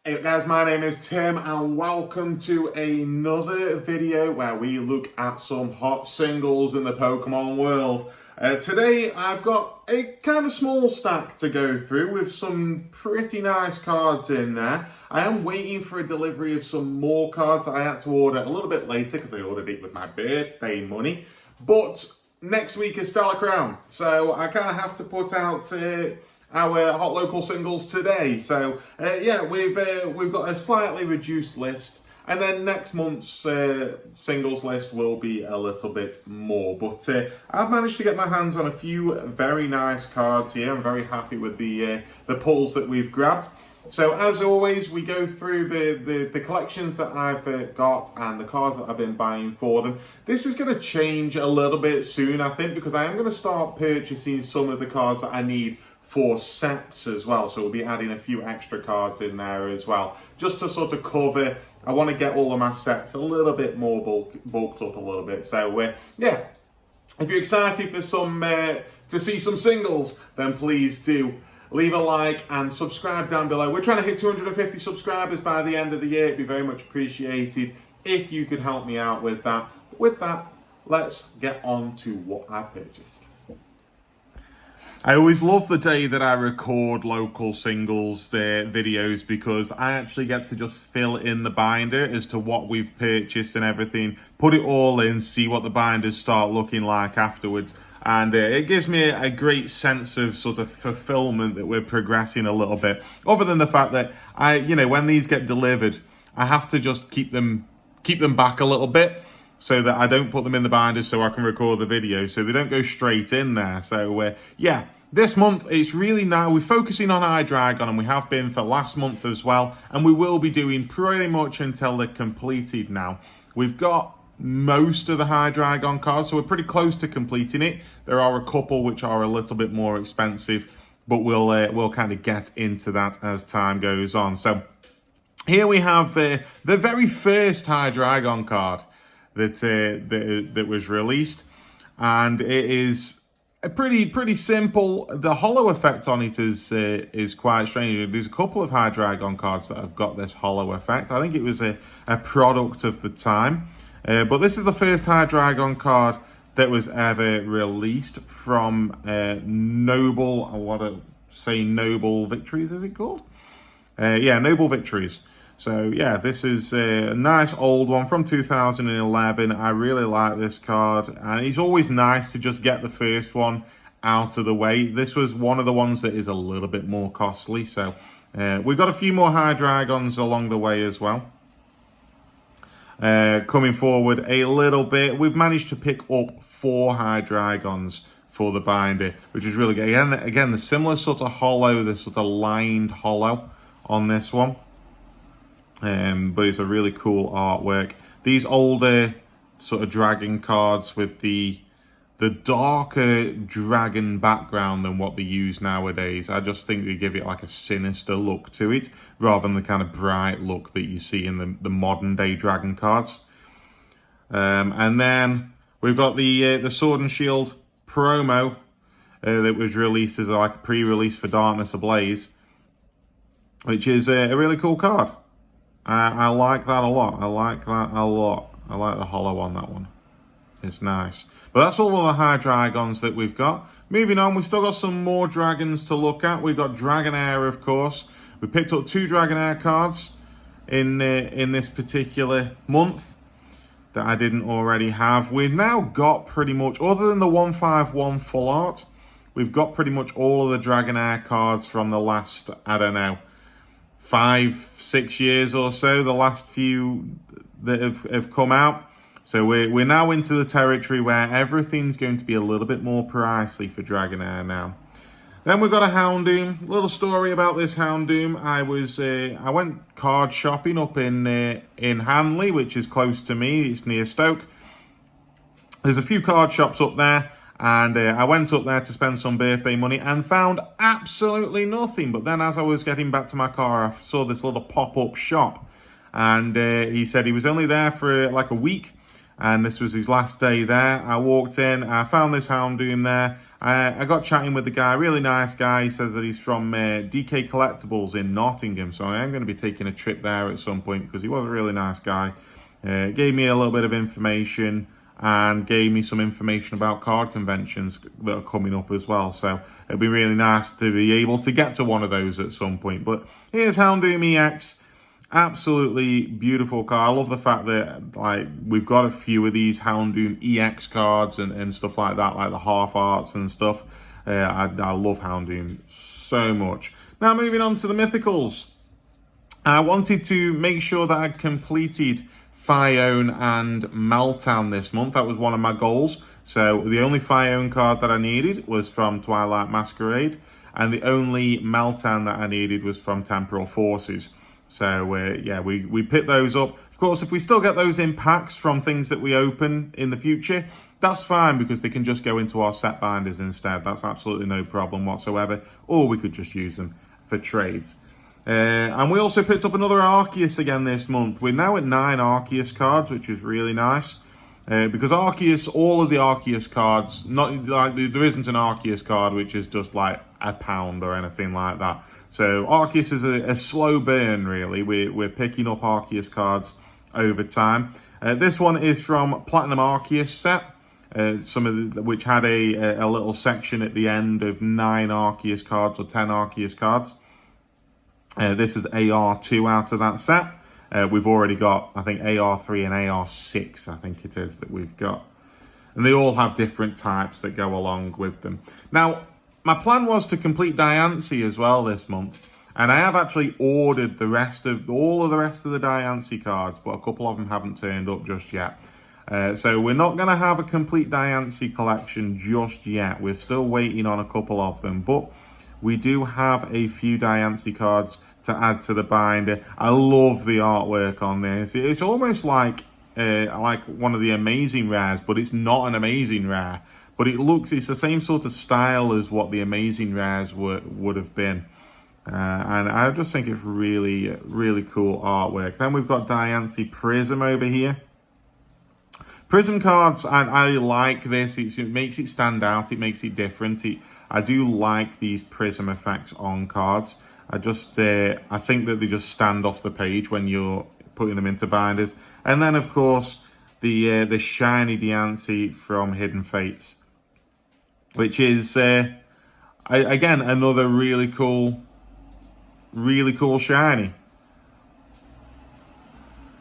Hey guys, my name is Tim and welcome to another video where we look at some hot singles in the Pokemon world. Today I've got a kind of small stack to go through with some pretty nice cards in there. I am waiting for a delivery of some more cards that I had to order a little bit later because I ordered it with my birthday money. But next week is Stellar Crown, so I kind of have to put out our hot local singles today. So yeah, we've got a slightly reduced list, and then next month's singles list will be a little bit more. But I've managed to get my hands on a few very nice cards here. I'm very happy with the pulls that we've grabbed. So as always, we go through the collections that I've got and the cards that I've been buying for them. This is going to change a little bit soon, I think, because I am going to start purchasing some of the cards that I need for sets as well. So we'll be adding a few extra cards in there as well, just to sort of cover. I want to get all of my sets a little bit more bulked up a little bit. So yeah, if you're excited for some to see some singles, then please do leave a like and subscribe down below. We're trying to hit 250 subscribers by the end of the year. It'd be very much appreciated if you could help me out with that. With that, let's get on to what I purchased. I always love the day that I record local singles videos, because I actually get to just fill in the binder as to what we've purchased and everything, put it all in, see what the binders start looking like afterwards. And it gives me a great sense of sort of fulfillment that we're progressing a little bit. Other than the fact that when these get delivered, I have to just keep them back a little bit, so that I don't put them in the binders so I can record the video, so they don't go straight in there. So yeah, this month it's really now we're focusing on Hydreigon, and we have been for last month as well, and we will be doing pretty much until they're completed now. We've got most of the Hydreigon cards, so we're pretty close to completing it. There are a couple which are a little bit more expensive, but we'll kind of get into that as time goes on. So here we have the very first Hydreigon card that was released, and it is a pretty simple. The hollow effect on it is quite strange. There's a couple of Hydreigon cards that have got this hollow effect. I think it was a product of the time, but this is the first Hydreigon card that was ever released from Noble Victories, is it called? Yeah, Noble Victories. So yeah, this is a nice old one from 2011. I really like this card, and it's always nice to just get the first one out of the way. This was one of the ones that is a little bit more costly, so we've got a few more Hydreigons along the way as well. Coming forward a little bit, we've managed to pick up 4 Hydreigons for the binder, which is really good. Again, the similar sort of hollow, the sort of lined hollow on this one. But it's a really cool artwork. These older sort of dragon cards with the darker dragon background than what they use nowadays, I just think they give it like a sinister look to it, rather than the kind of bright look that you see in the modern day dragon cards. And then we've got the Sword and Shield promo that was released as like a pre-release for Darkness Ablaze, which is a really cool card. I like that a lot. I like the hollow on that one. It's nice. But that's all of the Hydreigons that we've got. Moving on, we've still got some more dragons to look at. We've got Dragonair, of course. We picked up 2 Dragonair cards in this particular month that I didn't already have. We've now got pretty much, other than the 151 full art, we've got pretty much all of the Dragonair cards from the last, I don't know, 5-6 years or so, the last few that have come out. So we're now into the territory where everything's going to be a little bit more pricey for Dragonair now. Then we've got a Houndoom. Little story about this Houndoom. I went card shopping up in Hanley, which is close to me. It's near Stoke. There's a few card shops up there. And I went up there to spend some birthday money and found absolutely nothing. But then as I was getting back to my car, I saw this little pop-up shop. And he said he was only there for like a week. And this was his last day there. I walked in, I found this Houndoom there. I got chatting with the guy, really nice guy. He says that he's from DK Collectibles in Nottingham, so I am going to be taking a trip there at some point because he was a really nice guy. Gave me a little bit of information and gave me some information about card conventions that are coming up as well. So it'd be really nice to be able to get to one of those at some point. But here's Houndoom EX. Absolutely beautiful card. I love the fact that like we've got a few of these Houndoom EX cards and stuff like that, like the half arts and stuff. I love Houndoom so much. Now moving on to the Mythicals. I wanted to make sure that I'd completed Phione and Meltan this month. That was one of my goals. So the only Phione card that I needed was from Twilight Masquerade, and the only Meltan that I needed was from Temporal Forces. So yeah, we picked those up. Of course, if we still get those in packs from things that we open in the future, that's fine because they can just go into our set binders instead. That's absolutely no problem whatsoever. Or we could just use them for trades. And we also picked up another Arceus again this month. We're now at 9 Arceus cards, which is really nice. Because Arceus, all of the Arceus cards, not like there isn't an Arceus card which is just like £1 or anything like that. So Arceus is a slow burn, really. We're picking up Arceus cards over time. This one is from Platinum Arceus set, which had a little section at the end of 9 Arceus cards or 10 Arceus cards. This is AR2 out of that set. We've already got, I think, AR3 and AR6, I think it is, that we've got. And they all have different types that go along with them. Now, my plan was to complete Diancie as well this month. And I have actually ordered all of the rest of the Diancie cards, but a couple of them haven't turned up just yet. So we're not going to have a complete Diancie collection just yet. We're still waiting on a couple of them. But we do have a few Diancie cards to add to the binder. I love the artwork on this. It's almost like one of the amazing rares, but it's not an amazing rare. But it's the same sort of style as what the amazing rares would have been. And I just think it's really, really cool artwork. Then we've got Diancie Prism over here. Prism cards, I like this. It makes it stand out. It makes it different. I do like these prism effects on cards. I think that they just stand off the page when you're putting them into binders. And then, of course, the shiny Diancie from Hidden Fates, which is, again, another really cool shiny.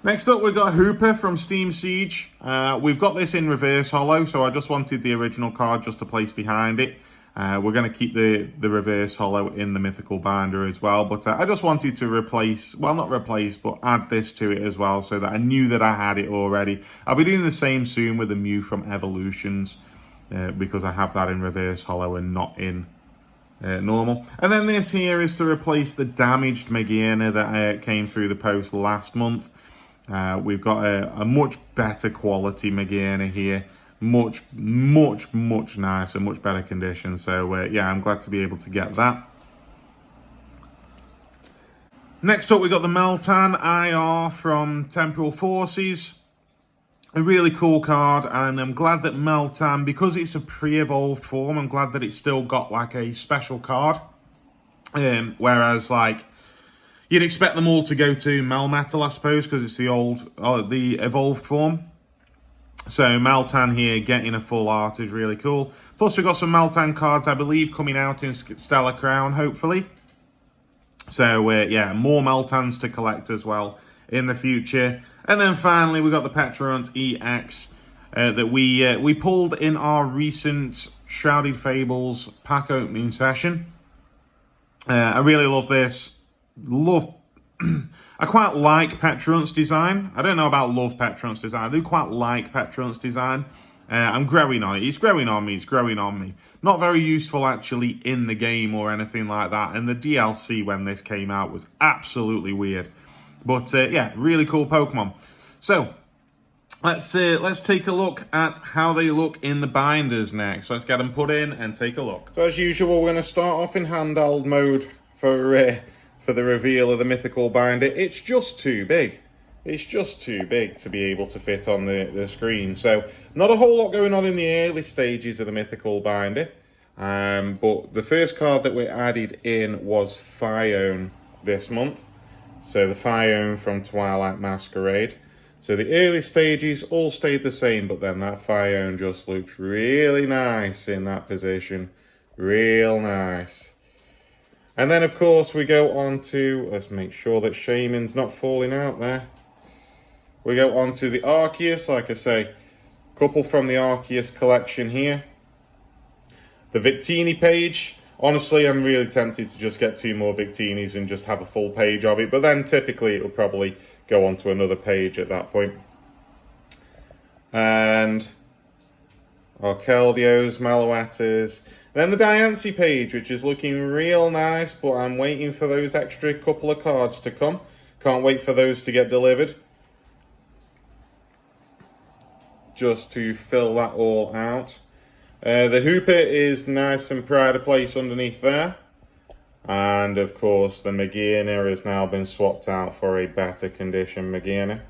Next up, we've got Hooper from Steam Siege. We've got this in reverse holo, so I just wanted the original card just to place behind it. We're going to keep the reverse holo in the mythical binder as well, but I just wanted to add this to it as well so that I knew that I had it already. I'll be doing the same soon with the Mew from Evolutions because I have that in reverse holo and not in normal. And then this here is to replace the damaged Megaena that came through the post last month. We've got a much better quality Megaena here. Much nicer, much better condition. So yeah, I'm glad to be able to get that. Next up, we got the Meltan IR from Temporal Forces. A really cool card, and I'm glad that Meltan, because it's a pre-evolved form, I'm glad that it's still got like a special card. Whereas like you'd expect them all to go to Melmetal, I suppose, because it's the evolved form. So Meltan here getting a full art is really cool. Plus we've got some Meltan cards, I believe, coming out in Stellar Crown, hopefully. So yeah, more Meltans to collect as well in the future. And then finally we got the Petrarunt EX that we pulled in our recent Shrouded Fables pack opening session. I really love this. I quite like Petrarunt's design. I don't know about love Petrarunt's design. I do quite like Petrarunt's design. I'm growing on it. It's growing on me. It's growing on me. Not very useful, actually, in the game or anything like that. And the DLC when this came out was absolutely weird. But, yeah, really cool Pokemon. So, let's take a look at how they look in the binders next. Let's get them put in and take a look. So, as usual, we're going to start off in handheld mode for the reveal of the mythical binder. It's just too big. It's just too big to be able to fit on the screen. So not a whole lot going on in the early stages of the mythical binder. But the first card that we added in was Phione this month. So the Phione from Twilight Masquerade. So the early stages all stayed the same, but then that Phione just looks really nice in that position. Real nice. And then, of course, we go on to, let's make sure that Shaman's not falling out there. We go on to the Arceus, like I say, couple from the Arceus collection here. The Victini page, honestly, I'm really tempted to just get 2 more Victinis and just have a full page of it, but then typically it will probably go on to another page at that point. And our Keldeos, Malouettes. Then the Diancie page, which is looking real nice, but I'm waiting for those extra couple of cards to come. Can't wait for those to get delivered. Just to fill that all out. The Hooper is nice and pride of place underneath there. And of course the Magearna has now been swapped out for a better condition Magearna.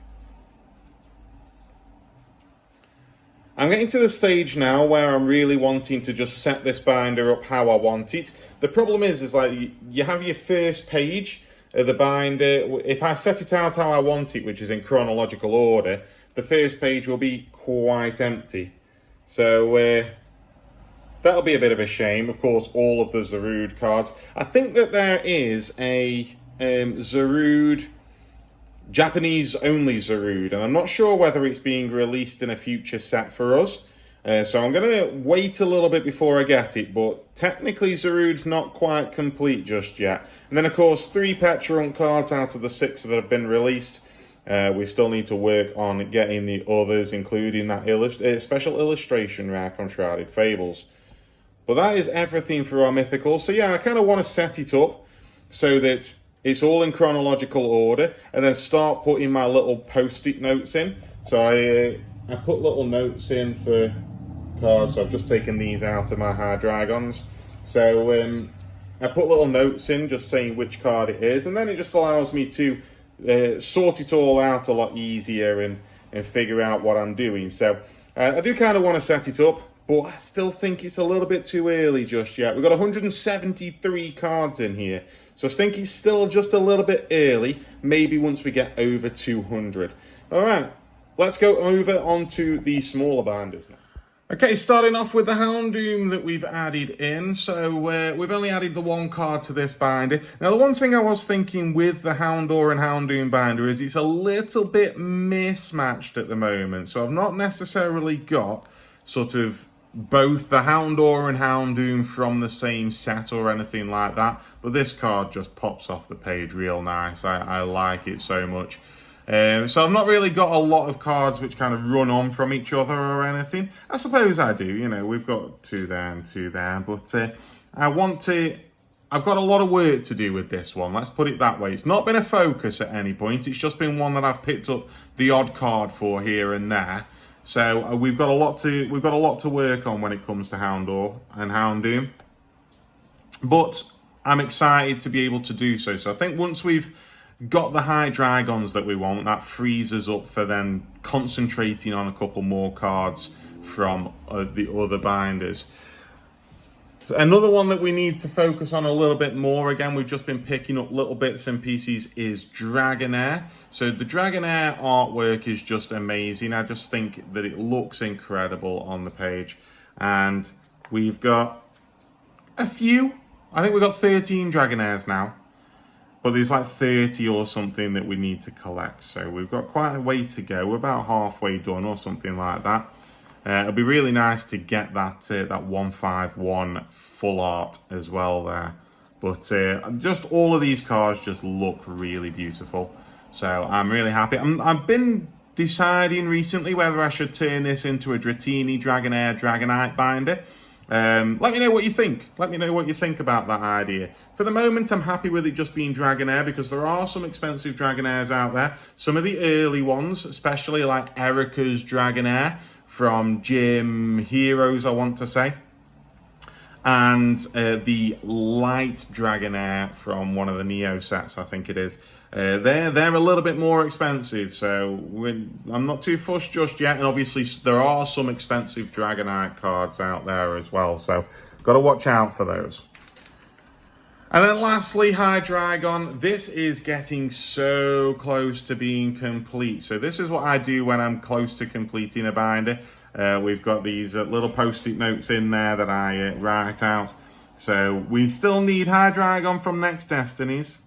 I'm getting to the stage now where I'm really wanting to just set this binder up how I want it. The problem is like you have your first page of the binder. If I set it out how I want it, which is in chronological order, the first page will be quite empty. So that'll be a bit of a shame. Of course, all of the Zarude cards. I think that there is a Zarude, Japanese only Zarude, and I'm not sure whether it's being released in a future set for us. So I'm going to wait a little bit before I get it, but technically Zarude's not quite complete just yet. And then, of course, 3 Petrarch cards out of the 6 that have been released. We still need to work on getting the others, including that special illustration rare from Shrouded Fables. But that is everything for our Mythicals. So yeah, I kind of want to set it up so that it's all in chronological order, and then start putting my little post-it notes in. So I put little notes in for cards. So I've just taken these out of my Hydreigons. So I put little notes in just saying which card it is, and then it just allows me to sort it all out a lot easier and figure out what I'm doing. So I do kind of want to set it up, but I still think it's a little bit too early just yet. We've got 173 cards in here, so I think it's still just a little bit early, maybe once we get over 200. All right, let's go over onto the smaller binders now. Okay, starting off with the Houndoom that we've added in. So we've only added the 1 card to this binder. Now, the one thing I was thinking with the Houndour and Houndoom binder is it's a little bit mismatched at the moment. So I've not necessarily got sort of both the Houndour and Houndoom from the same set or anything like that. But this card just pops off the page real nice. I like it so much. So I've not really got a lot of cards which kind of run on from each other or anything. I suppose I do, you know, we've got 2 there and 2 there, but I've got a lot of work to do with this one, let's put it that way. It's not been a focus at any point, it's just been one that I've picked up the odd card for here and there. So we've got a lot to work on when it comes to Houndour and Houndoom. But I'm excited to be able to do so. So I think once we've got the Hydreigons that we want, that frees us up for then concentrating on a couple more cards from the other binders. Another one that we need to focus on a little bit more, again, we've just been picking up little bits and pieces, is Dragonair. So the Dragonair artwork is just amazing. I just think that it looks incredible on the page. And we've got a few. I think we've got 13 Dragonairs now. But there's like 30 or something that we need to collect. So we've got quite a way to go. We're about halfway done or something like that. It'll be really nice to get that 151 full art as well there. But just all of these cards just look really beautiful. So I'm really happy. I've been deciding recently whether I should turn this into a Dratini Dragonair Dragonite binder. Let me know what you think. Let me know what you think about that idea. For the moment, I'm happy with it just being Dragonair because there are some expensive Dragonairs out there. Some of the early ones, especially like Erica's Dragonair from Gym Heroes, I want to say. And the Light Dragonair from one of the Neo sets, I think it is. They're a little bit more expensive, so I'm not too fussed just yet. And obviously, there are some expensive Dragonite cards out there as well. So, got to watch out for those. And then lastly, Hydreigon. This is getting so close to being complete. So this is what I do when I'm close to completing a binder. We've got these little post-it notes in there that I write out. So we still need Hydreigon from Next Destinies.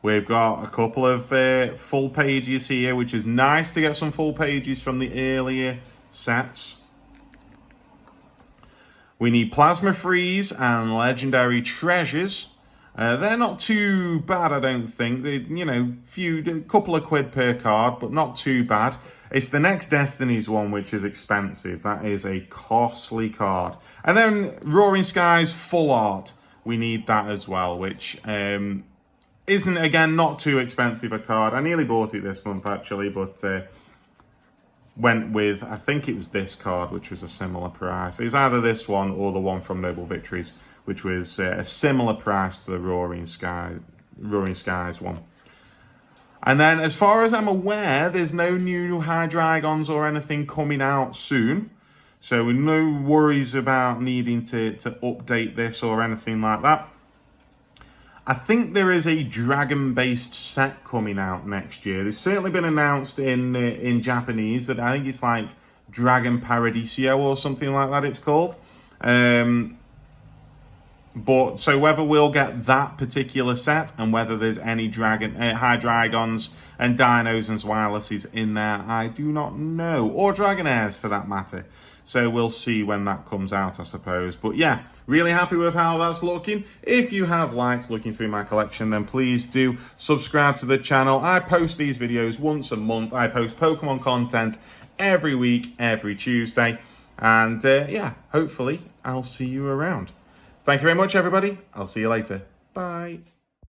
We've got a couple of full pages here, which is nice to get some full pages from the earlier sets. We need Plasma Freeze and Legendary Treasures. They're not too bad, I don't think. They, you know, a couple of quid per card, but not too bad. It's the Next Destinies one which is expensive. That is a costly card. And then Roaring Skies Full Art. We need that as well, which isn't, again, not too expensive a card. I nearly bought it this month, actually, but went with, I think it was this card, which was a similar price. It's either this one or the one from Noble Victories, which was a similar price to the Roaring Skies one. And then, as far as I'm aware, there's no new Hydreigons or anything coming out soon. So no worries about needing to update this or anything like that. I think there is a dragon-based set coming out next year. It's certainly been announced in Japanese that I think it's like Dragon Paradiso or something like that it's called. But so whether we'll get that particular set and whether there's any Hydreigons and Dinos and Zweilous in there, I do not know. Or Dragonairs for that matter. So we'll see when that comes out, I suppose. But yeah, really happy with how that's looking. If you have liked looking through my collection, then please do subscribe to the channel. I post these videos once a month. I post Pokemon content every week, every Tuesday. And yeah, hopefully I'll see you around. Thank you very much, everybody. I'll see you later. Bye.